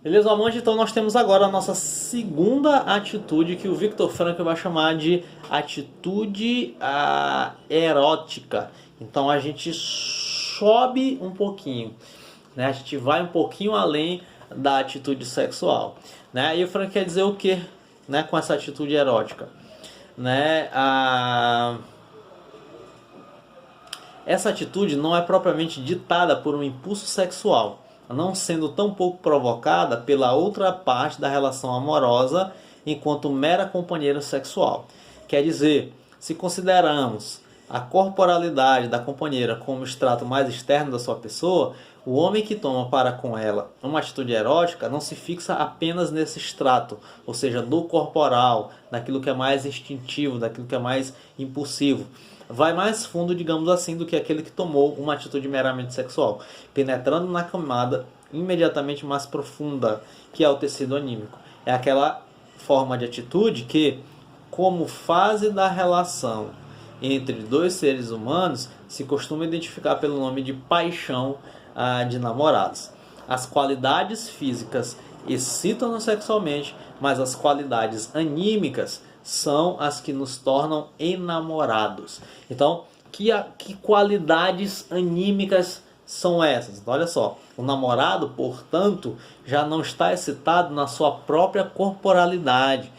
Beleza, amante? Então nós temos agora a nossa segunda atitude que o Viktor Frankl vai chamar de atitude erótica. Então a gente sobe um pouquinho, né? A gente vai um pouquinho além da atitude sexual, né? E o Frankl quer dizer o que, né, com essa atitude erótica, né? Essa atitude não é propriamente ditada por um impulso sexual, não sendo tão pouco provocada pela outra parte da relação amorosa enquanto mera companheira sexual. Quer dizer, se consideramos a corporalidade da companheira como o extrato mais externo da sua pessoa, o homem que toma para com ela uma atitude erótica não se fixa apenas nesse extrato, ou seja, do corporal, daquilo que é mais instintivo, daquilo que é mais impulsivo. Vai mais fundo, digamos assim, do que aquele que tomou uma atitude meramente sexual, penetrando na camada imediatamente mais profunda, que é o tecido anímico. É aquela forma de atitude que, como fase da relação entre dois seres humanos, se costuma identificar pelo nome de paixão de namorados. As qualidades físicas excitam-nos sexualmente, mas as qualidades anímicas são as que nos tornam enamorados. Então, que qualidades anímicas são essas? Então, olha só, o namorado, portanto, já não está excitado na sua própria corporalidade,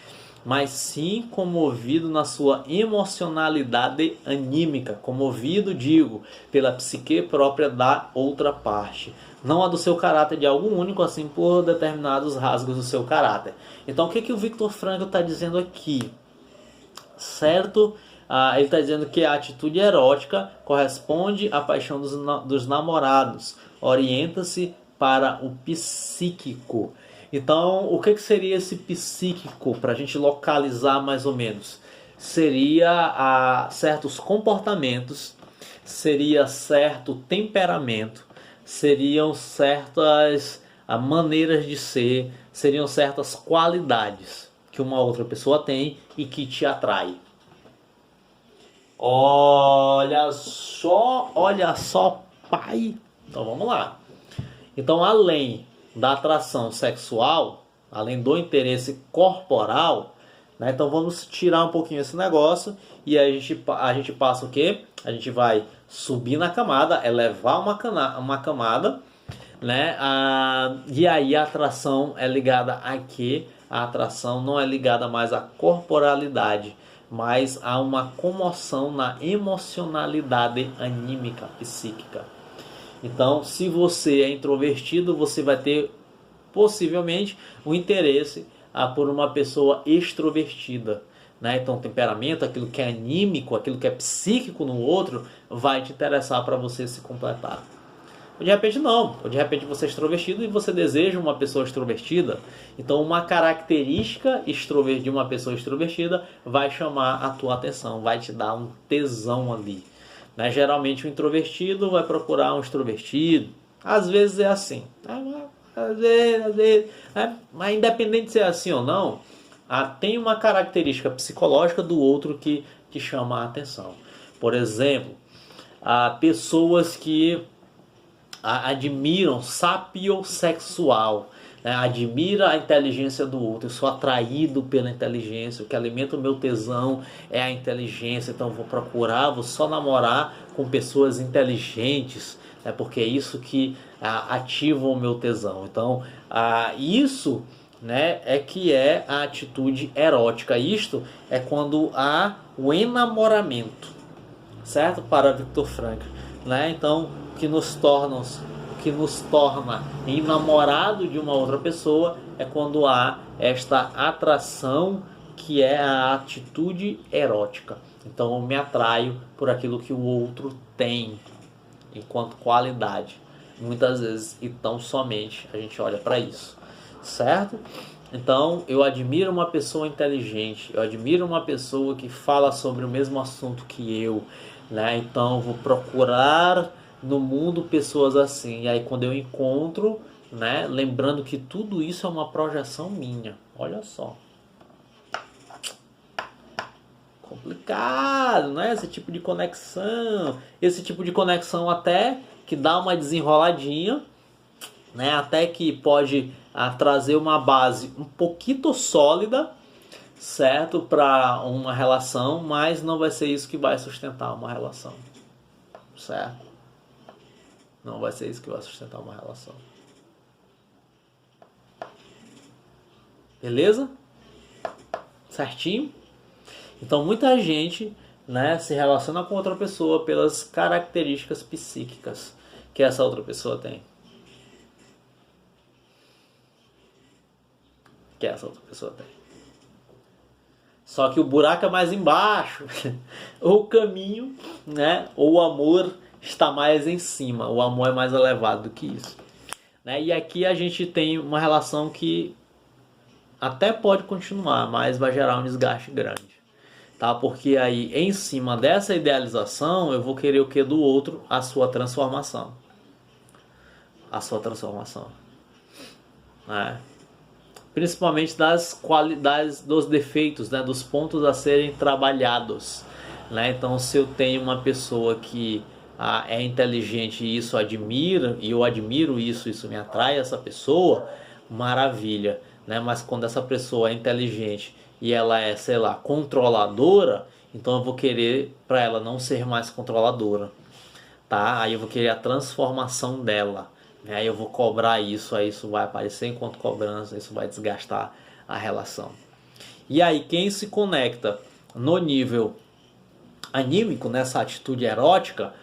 mas sim comovido na sua emocionalidade anímica, comovido, digo, pela psique própria da outra parte, não a do seu caráter de algo único, assim por determinados rasgos do seu caráter. Então o que o Viktor Frankl está dizendo aqui? Certo? Ele está dizendo que a atitude erótica corresponde à paixão dos namorados, orienta-se para o psíquico. Então, o que seria esse psíquico, para a gente localizar mais ou menos? Seria certos comportamentos, seria certo temperamento, seriam certas maneiras de ser, seriam certas qualidades que uma outra pessoa tem e que te atrai. Olha só, pai. Então vamos lá. Então, além da atração sexual, além do interesse corporal, né? Então vamos tirar um pouquinho esse negócio e aí a gente passa o quê? A gente vai subir na camada, elevar uma camada, né? E aí a atração é ligada a quê? A atração não é ligada mais à corporalidade, mas a uma comoção na emocionalidade anímica, psíquica. Então, se você é introvertido, você vai ter possivelmente o interesse por uma pessoa extrovertida, né? Então, o temperamento, aquilo que é anímico, aquilo que é psíquico no outro, vai te interessar para você se completar. Ou de repente não, ou de repente você é extrovertido e você deseja uma pessoa extrovertida. Então uma característica de uma pessoa extrovertida vai chamar a tua atenção, vai te dar um tesão ali, né? Geralmente o introvertido vai procurar um extrovertido. Às vezes é assim, às vezes, né? Mas independente de ser assim ou não, tem uma característica psicológica do outro que te chama a atenção. Por exemplo, pessoas que admiram sapiosexual, né? Admira a inteligência do outro. Eu sou atraído pela inteligência, o que alimenta o meu tesão é a inteligência, então vou só namorar com pessoas inteligentes, né? Porque é isso que ativa o meu tesão. Então isso, né, que é a atitude erótica. Isto é quando há o enamoramento, certo? Para Viktor Frankl, né? Então que nos torna enamorado de uma outra pessoa é quando há esta atração, que é a atitude erótica. Então eu me atraio por aquilo que o outro tem enquanto qualidade. Muitas vezes e tão somente a gente olha para isso, certo? Então eu admiro uma pessoa inteligente, eu admiro uma pessoa que fala sobre o mesmo assunto que eu, né? Então eu vou procurar no mundo pessoas assim. E aí quando eu encontro, né, lembrando que tudo isso é uma projeção minha. Olha só. Complicado, né? Esse tipo de conexão. Esse tipo de conexão até que dá uma desenroladinha, né? Até que pode trazer uma base um pouquinho sólida, certo, para uma relação, mas não vai ser isso que vai sustentar uma relação, certo? Não vai ser isso que vai sustentar uma relação. Beleza? Certinho? Então muita gente, né, se relaciona com outra pessoa pelas características psíquicas que essa outra pessoa tem. Que essa outra pessoa tem. Só que o buraco é mais embaixo. Ou o caminho, né, ou o amor está mais em cima. O amor é mais elevado do que isso. Né? E aqui a gente tem uma relação que até pode continuar, mas vai gerar um desgaste grande. Tá? Porque aí, em cima dessa idealização, eu vou querer o que do outro? A sua transformação. A sua transformação. Né? Principalmente das qualidades, dos defeitos, né? Dos pontos a serem trabalhados. Né? Então, se eu tenho uma pessoa que é inteligente e isso admira, e eu admiro isso me atrai essa pessoa, maravilha. Né? Mas quando essa pessoa é inteligente e ela é, sei lá, controladora, então eu vou querer para ela não ser mais controladora, tá? Aí eu vou querer a transformação dela, né? Aí eu vou cobrar isso, aí isso vai aparecer enquanto cobrança, isso vai desgastar a relação. E aí quem se conecta no nível anímico, nessa atitude erótica,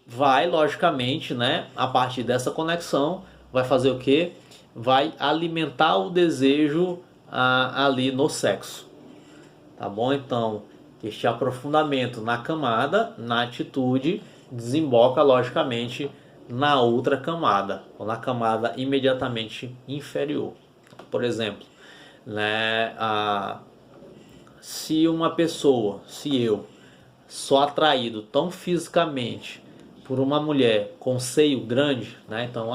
vai logicamente, né, a partir dessa conexão, vai fazer o quê? Vai alimentar o desejo ali no sexo, tá bom? Então, este aprofundamento na camada, na atitude, desemboca logicamente na outra camada, ou na camada imediatamente inferior. Por exemplo, né, se uma pessoa, se eu sou atraído tão fisicamente por uma mulher com seio grande, né? Então,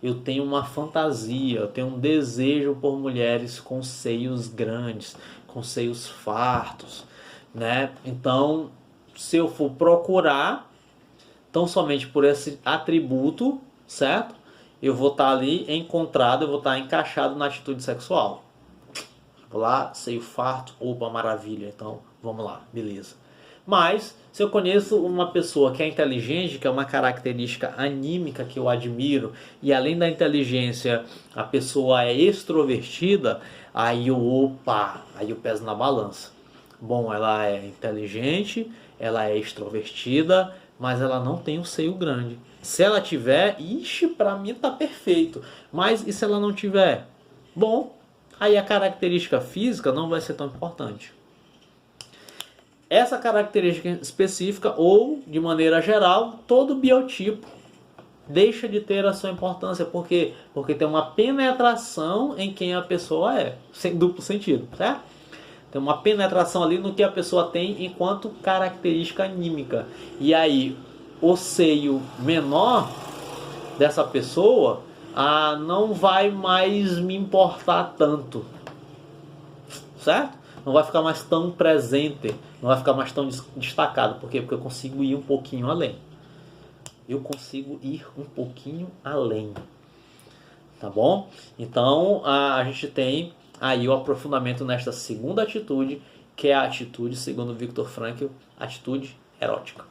eu tenho uma fantasia, eu tenho um desejo por mulheres com seios grandes, com seios fartos, né? Então, se eu for procurar tão somente por esse atributo, certo? Eu vou estar ali encontrado, eu vou estar encaixado na atitude sexual. Vou lá, seio farto, opa, maravilha, então vamos lá, beleza. Mas, se eu conheço uma pessoa que é inteligente, que é uma característica anímica que eu admiro, e além da inteligência, a pessoa é extrovertida, aí eu peso na balança. Bom, ela é inteligente, ela é extrovertida, mas ela não tem um seio grande. Se ela tiver, pra mim tá perfeito. Mas e se ela não tiver? Bom, aí a característica física não vai ser tão importante. Essa característica específica, ou de maneira geral, todo biotipo deixa de ter a sua importância. Por quê? Porque tem uma penetração em quem a pessoa é, sem duplo sentido, certo? Tem uma penetração ali no que a pessoa tem enquanto característica anímica. E aí, o seio menor dessa pessoa não vai mais me importar tanto, certo? Não vai ficar mais tão presente, não vai ficar mais tão destacado. Por quê? Porque eu consigo ir um pouquinho além. Eu consigo ir um pouquinho além. Tá bom? Então, a gente tem aí o aprofundamento nesta segunda atitude, que é a atitude, segundo Viktor Frankl, atitude erótica.